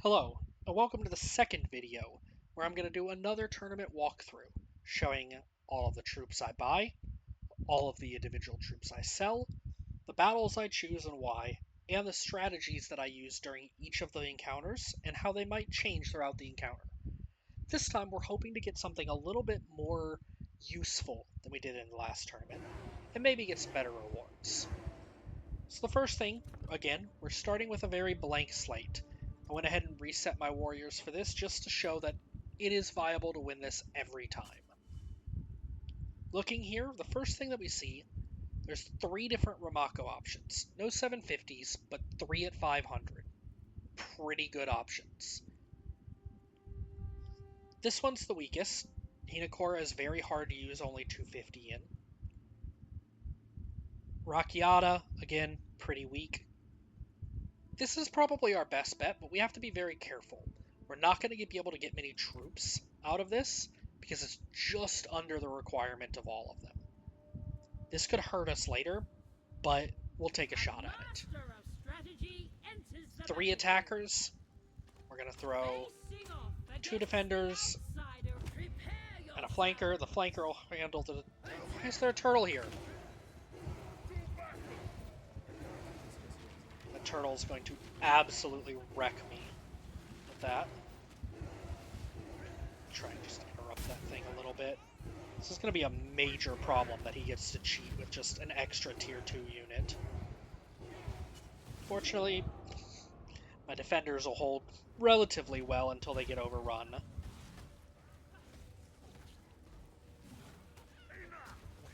Hello, and welcome to the second video, where I'm going to do another tournament walkthrough, showing all of the troops I buy, all of the individual troops I sell, the battles I choose and why, and the strategies that I use during each of the encounters, and how they might change throughout the encounter. This time we're hoping to get something a little bit more useful than we did in the last tournament, and maybe get some better rewards. So the first thing, again, we're starting with a very blank slate. I went ahead and reset my warriors for this just to show that it is viable to win this every time. Looking here, the first thing that we see, there's 3 different Ramako options. No 750s, but 3 at 500. Pretty good options. This one's the weakest. Hinakura is very hard to use, only 250 in. Rakiata, again, pretty weak. This is probably our best bet, but we have to be very careful. We're not going to be able to get many troops out of this, because it's just under the requirement of all of them. This could hurt us later, but we'll take a shot at it. 3 attackers. We're going to throw 2 defenders and a flanker. The flanker will handle the... Why is there a turtle here? The turtle is going to absolutely wreck me with that. Try and just interrupt that thing a little bit. This is going to be a major problem that he gets to cheat with just an extra tier 2 unit. Fortunately, my defenders will hold relatively well until they get overrun. We'll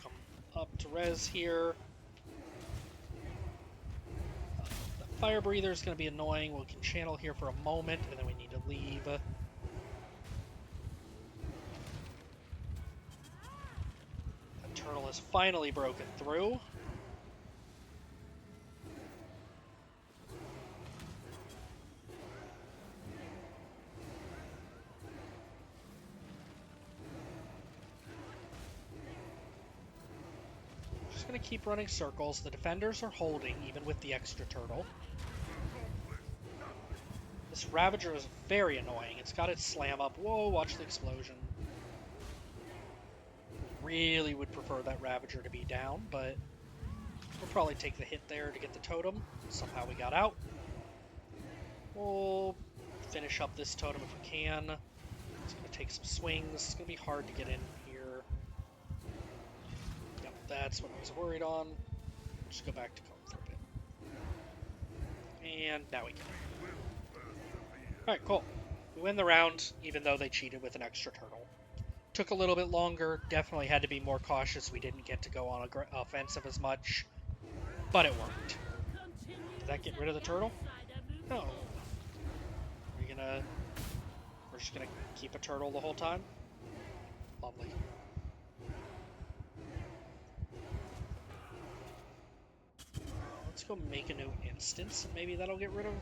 come up to res here. The fire breather is going to be annoying. We can channel here for a moment, and then we need to leave. The turtle has finally broken through. Just going to keep running circles. The defenders are holding, even with the extra turtle. This Ravager is very annoying. It's got its slam up. Whoa, watch the explosion. Really would prefer that Ravager to be down, but we'll probably take the hit there to get the totem. Somehow we got out. We'll finish up this totem if we can. It's going to take some swings. It's going to be hard to get in here. Yep, that's what I was worried on. Just go back to comb for a bit. And now we can. Alright, cool. We win the round, even though they cheated with an extra turtle. Took a little bit longer. Definitely had to be more cautious. We didn't get to go on offensive as much. But it worked. Did that get rid of the turtle? No. We're just gonna keep a turtle the whole time? Lovely. Let's go make a new instance. Maybe that'll get rid of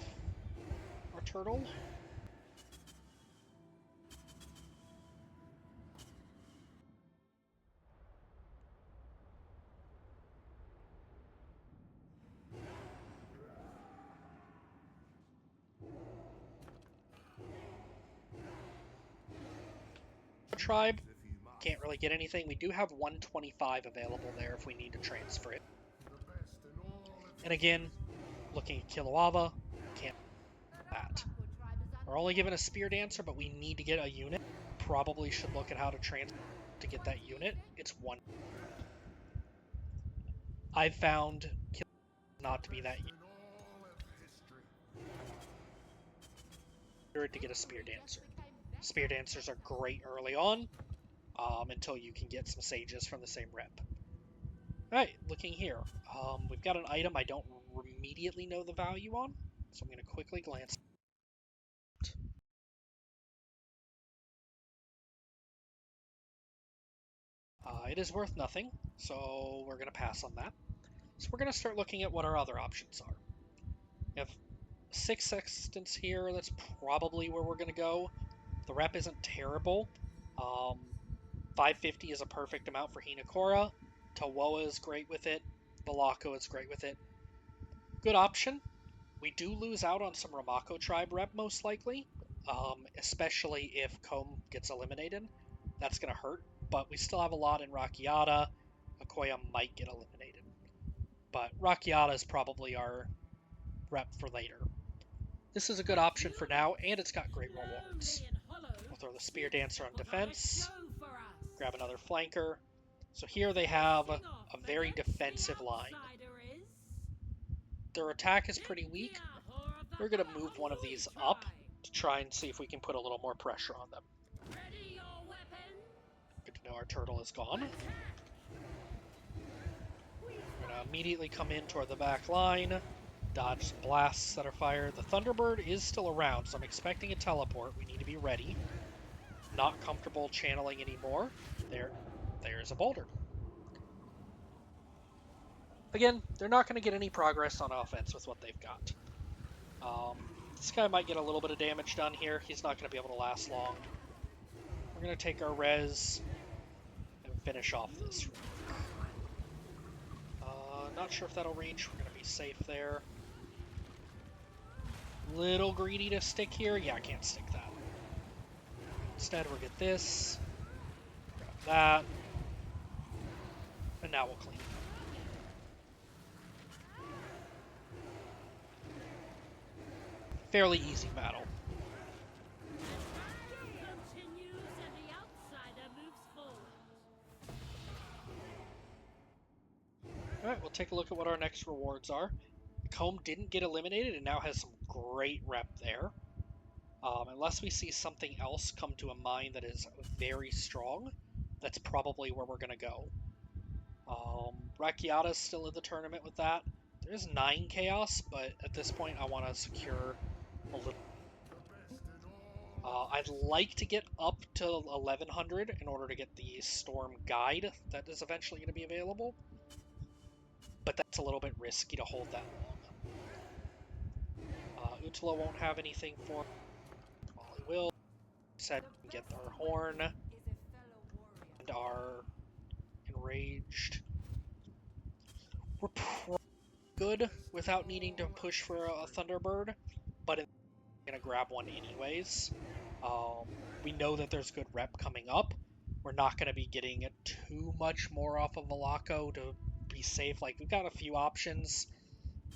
our turtle. Tribe, can't really get anything. We do have 125 available there if we need to transfer it. And again, looking at Kilowava, can't do that. We're only given a Spear Dancer, but we need to get a unit. Probably should look at how to transfer to get that unit. It's 1. I've found Kilowava not to be that unit. To get a Spear Dancer. Spear Dancers are great early on, until you can get some Sages from the same rep. Alright, looking here. We've got an item I don't immediately know the value on, so I'm going to quickly glance. It is worth nothing, so we're going to pass on that. So we're going to start looking at what our other options are. We have 6 Sextants here. That's probably where we're going to go. The rep isn't terrible. 550 is a perfect amount for Hinakura. Tawoa is great with it. Balako is great with it. Good option. We do lose out on some Ramako tribe rep, most likely, especially if Combe gets eliminated. That's going to hurt, but we still have a lot in Rakiata. Akoya might get eliminated, but Rakiata is probably our rep for later. This is a good option for now, and it's got great rewards. We'll throw the Spear Dancer on defense, grab another flanker. So here they have a very defensive line. Their attack is pretty weak. We're going to move one of these up to try and see if we can put a little more pressure on them. Good to know our turtle is gone. We're going to immediately come in toward the back line, dodge some blasts that are fired. The Thunderbird is still around, so I'm expecting a teleport. We need to be ready. Not comfortable channeling anymore. There's a boulder. Again, they're not going to get any progress on offense with what they've got. This guy might get a little bit of damage done here. He's not going to be able to last long. We're going to take our res and finish off this. Not sure if that'll reach. We're going to be safe there. Little greedy to stick here. Yeah, I can't stick that. Instead, we'll get this. Grab that. And now we'll clean it up. Fairly easy battle. Alright, we'll take a look at what our next rewards are. Combe didn't get eliminated and now has some great rep there. Unless we see something else come to a mind that is very strong, that's probably where we're going to go. Rakiata's still in the tournament with that. There is 9 chaos, but at this point I want to secure a little. I'd like to get up to 1100 in order to get the Storm Guide that is eventually going to be available. But that's a little bit risky to hold that long. Utala won't have anything for Molly will. Said get our horn and our enraged. We're good without needing to push for a Thunderbird, but I'm going to grab one anyways. We know that there's good rep coming up. We're not going to be getting too much more off of Malako to be safe. Like, we've got a few options,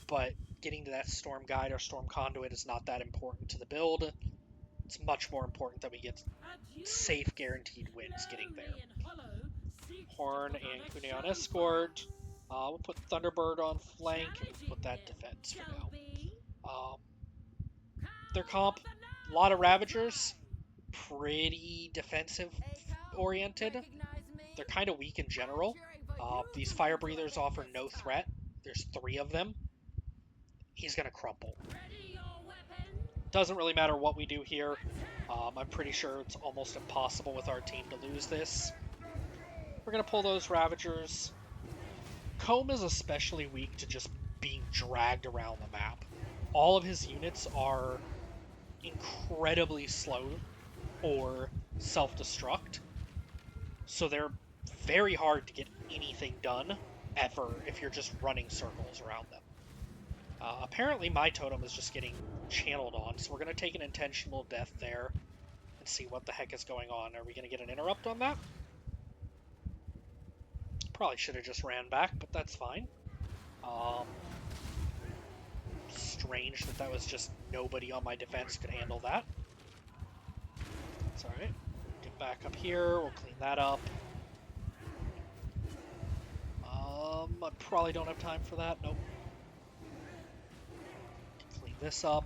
but getting to that Storm Guide or Storm Conduit is not that important to the build. It's much more important that we get safe, guaranteed wins getting there. Horn and Kune on escort. We'll put Thunderbird on flank and we'll put that defense for now. Their comp, a lot of Ravagers, pretty defensive oriented. They're kind of weak in general. These Fire Breathers offer no threat. There's 3 of them. He's going to crumple. Doesn't really matter what we do here. I'm pretty sure it's almost impossible with our team to lose this. We're going to pull those Ravagers. Combe is especially weak to just being dragged around the map. All of his units are incredibly slow or self-destruct, so they're very hard to get anything done ever if you're just running circles around them. Apparently my totem is just getting channeled on, so we're going to take an intentional death there and see what the heck is going on. Are we going to get an interrupt on that? Probably should have just ran back, but that's fine. Strange that was just nobody on my defense could handle that. It's alright. Get back up here, we'll clean that up. I probably don't have time for that, nope. Clean this up.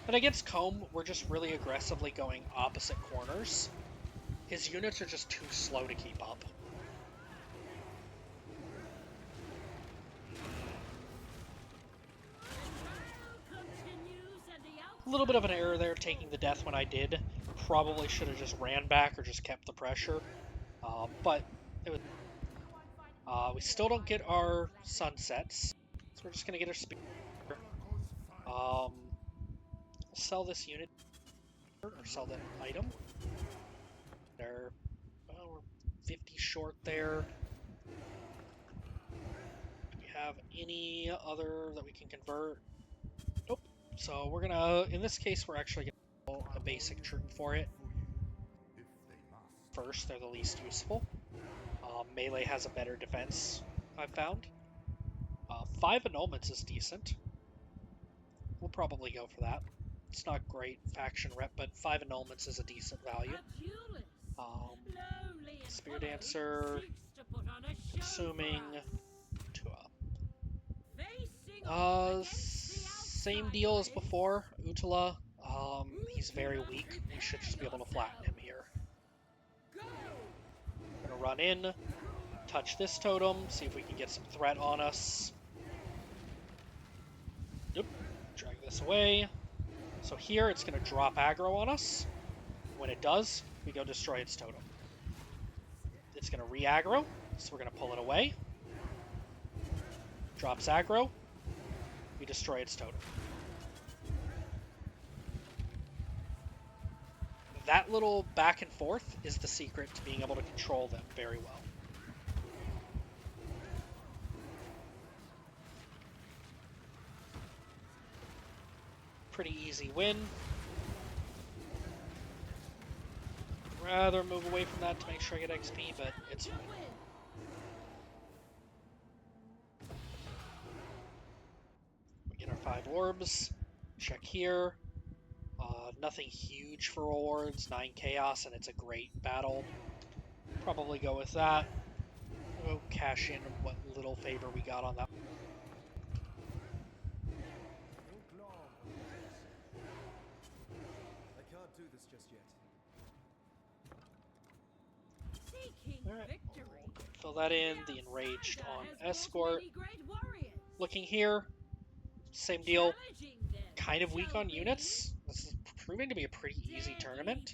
And against Combe, we're just really aggressively going opposite corners. His units are just too slow to keep up. A little bit of an error there taking the death when I did. Probably should have just ran back or just kept the pressure. But it was, we still don't get our sunsets, so we're just going to get our speed. Sell this unit or sell that item. We're 50 short there. Do we have any other that we can convert? So we're gonna, in this case, we're actually gonna roll a basic troop for it. First, they're the least useful. Melee has a better defense, I've found. 5 annulments is decent. We'll probably go for that. It's not great faction rep, but 5 annulments is a decent value. Spear Dancer, consuming Tua. Same deal as before, Utala. He's very weak. We should just be able to flatten him here. We're gonna run in, touch this totem, see if we can get some threat on us. Nope. Drag this away. So here it's going to drop aggro on us. When it does, we go destroy its totem. It's going to re-aggro, so we're going to pull it away. Drops aggro. We destroy its totem. That little back and forth is the secret to being able to control them very well. Pretty easy win. Rather move away from that to make sure I get XP, but it's fine. We get our 5 orbs. Check here. Nothing huge for rewards. 9 chaos, and it's a great battle. Probably go with that. We'll go cash in what little favor we got on that. Alright, fill that in. The enraged on escort. Looking here, same deal. Kind of weak on units. This is proving to be a pretty easy tournament.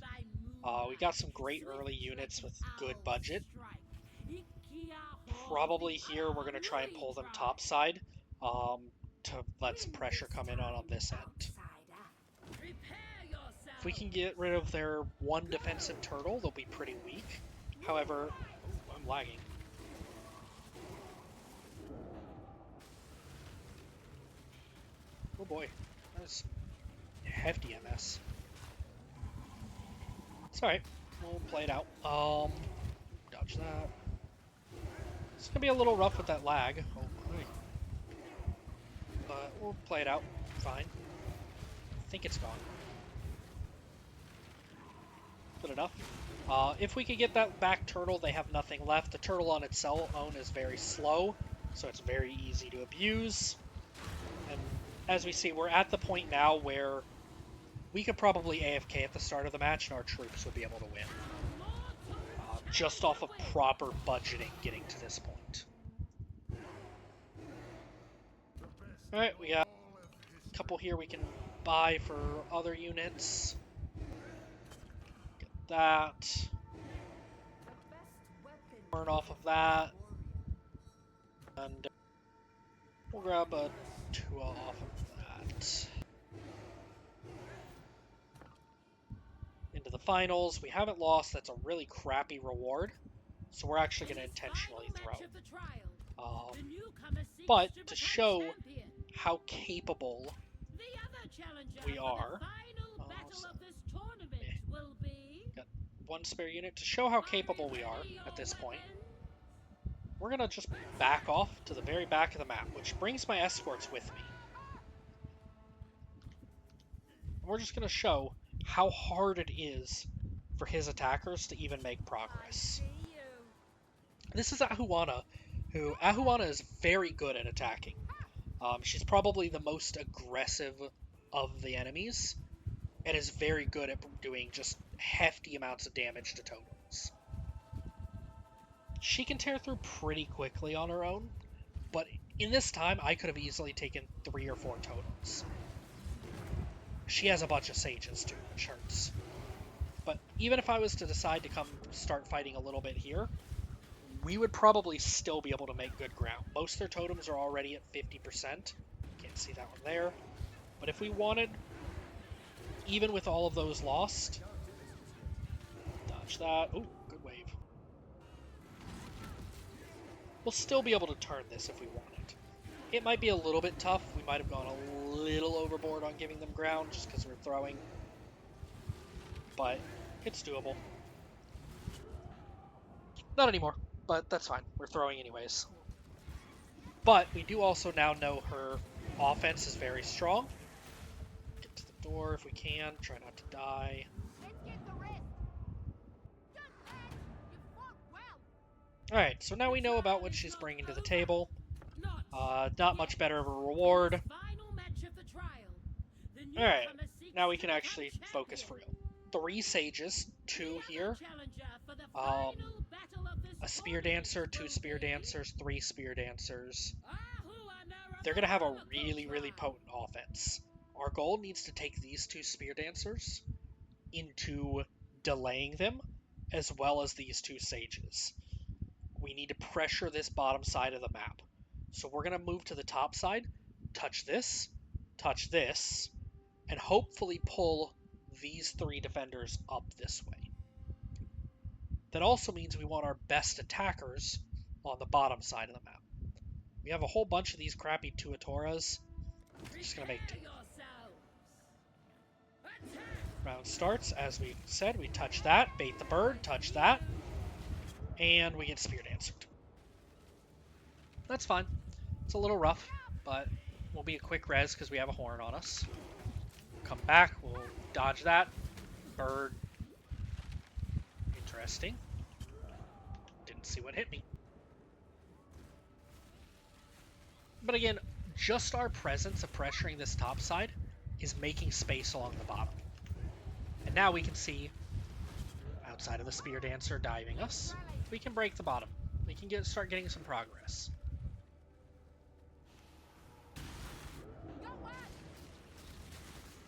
We got some great early units with good budget. Probably here we're going to try and pull them topside to let some pressure come in on this end. If we can get rid of their one defensive turtle, they'll be pretty weak. However, I'm lagging. Oh boy, that was hefty MS. It's alright, we'll play it out. Dodge that. It's gonna be a little rough with that lag. Oh boy. But we'll play it out. Fine. I think it's gone. Good enough. If we could get that back turtle, they have nothing left. The turtle on its own is very slow, so it's very easy to abuse. And as we see, we're at the point now where we could probably AFK at the start of the match and our troops would be able to win. Just off of proper budgeting getting to this point. Alright, we got a couple here we can buy for other units. Get that. Burn off of that. And we'll grab a 2 off of that. Into the finals. We haven't lost. That's a really crappy reward. So we're actually going to intentionally throw. But to show how capable we are, got 1 spare unit. To show how capable we are at this point, we're going to just back off to the very back of the map, which brings my escorts with me. We're just going to show how hard it is for his attackers to even make progress. This is Ahuana, who Ahuana is very good at attacking. She's probably the most aggressive of the enemies, and is very good at doing just hefty amounts of damage to totems. She can tear through pretty quickly on her own, but in this time I could have easily taken 3 or 4 totems. She has a bunch of sages too, which hurts. But even if I was to decide to come start fighting a little bit here, we would probably still be able to make good ground. Most of their totems are already at 50%. Can't see that one there. But if we wanted, even with all of those lost, dodge that. Oh, good wave. We'll still be able to turn this if we wanted. It might be a little bit tough. We might have gone a little overboard on giving them ground just because we're throwing. But it's doable. Not anymore, but that's fine. We're throwing anyways. But we do also now know her offense is very strong. Get to the door if we can. Try not to die. Alright, so now we know about what she's bringing to the table. Not much better of a reward. Alright, now we can actually focus for real. 3 sages, 2 here. A spear dancer, 2 spear dancers, 3 spear dancers. They're going to have a really, really potent offense. Our goal needs to take these 2 spear dancers into delaying them, as well as these 2 sages. We need to pressure this bottom side of the map. So we're going to move to the top side, touch this, and hopefully pull these 3 defenders up this way. That also means we want our best attackers on the bottom side of the map. We have a whole bunch of these crappy Tuatoras. We're just going to make do. Round starts, as we said, we touch that, bait the bird, touch that, and we get spear dancered. That's fine. It's a little rough, but we'll be a quick res because we have a horn on us. Come back, we'll dodge that. Bird. Interesting. Didn't see what hit me. But again, just our presence of pressuring this top side is making space along the bottom. And now we can see, outside of the spear dancer diving us, we can break the bottom. We can start getting some progress.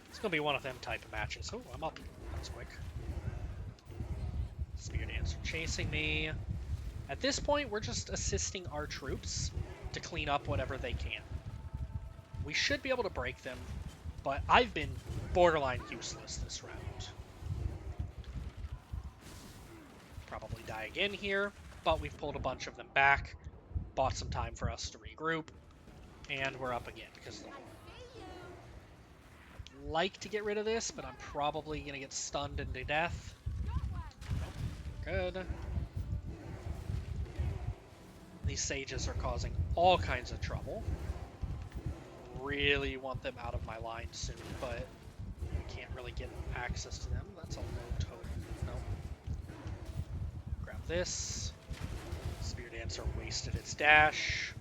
It's going to be one of them type of matches. Oh, I'm up. That was quick. Spear dancer chasing me. At this point, we're just assisting our troops to clean up whatever they can. We should be able to break them, but I've been borderline useless this round. Probably die again here, but we've pulled a bunch of them back, bought some time for us to regroup, and we're up again because of the horn. I'd like to get rid of this, but I'm probably going to get stunned into death. Nope. Good. These sages are causing all kinds of trouble. Really want them out of my line soon, but I can't really get access to them. That's a low totem. Nope. Grab this. Spear Dancer wasted its dash.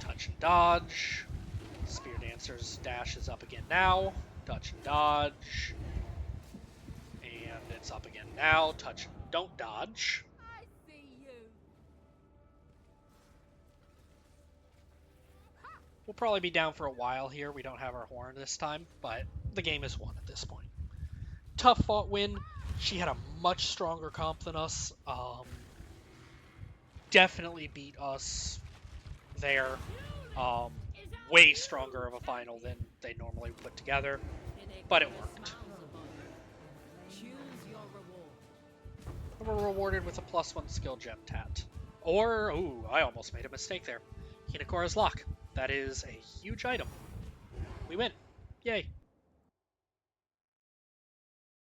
Touch and dodge. Spear Dancer's dash is up again now. Touch and dodge. And it's up again now. Touch and don't dodge. I see you. We'll probably be down for a while here. We don't have our horn this time, but the game is won at this point. Tough fought win. She had a much stronger comp than us. Definitely beat us there. Way stronger of a final than they normally put together, but it worked. We're rewarded with a +1 skill gem tat. Or, ooh, I almost made a mistake there. Hinakora's Lock. That is a huge item. We win. Yay.